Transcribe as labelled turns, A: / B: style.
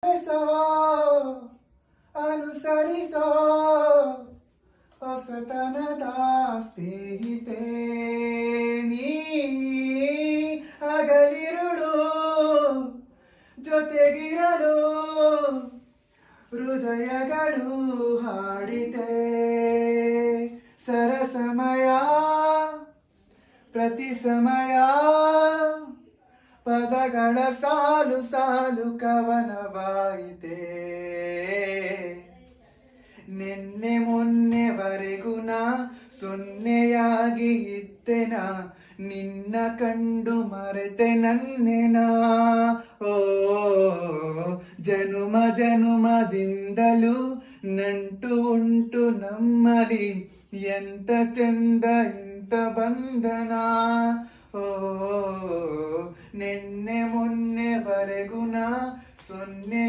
A: so ಅನುಸರಿಸೋ ಹೊಸತನದ ಸ್ನೇಹಿತೆ ನೀ ಹಗಲಿರುಳು ಜೊತೆಗಿರಲು ಹೃದಯಗಳು ಹಾಡಿದೆ ಸರಸಮಯ ಪ್ರತಿ ಸಮಯ ಪದಗಳ ಸಾಲು ಸಾಲು ಕವನವಾಯಿತೆ ನಿನ್ನೆ ಮೊನ್ನೆವರೆಗೂ ನಾ ಸೊನ್ನೆಯಾಗಿ ಇದ್ದೆನ ನಿನ್ನ ಕಂಡು ಮರೆತೆ ನನ್ನೆನ ಓ ಜನುಮ ಜನುಮದಿಂದಲೂ ನಂಟು ಉಂಟು ನಮ್ಮಲಿ ಎಂತ ಚಂದ ಇಂತ ಬಂಧನ ಓ ನಿನ್ನೆ ಮೊನ್ನೆವರೆಗೂ ನಾ ಸೊನ್ನೆ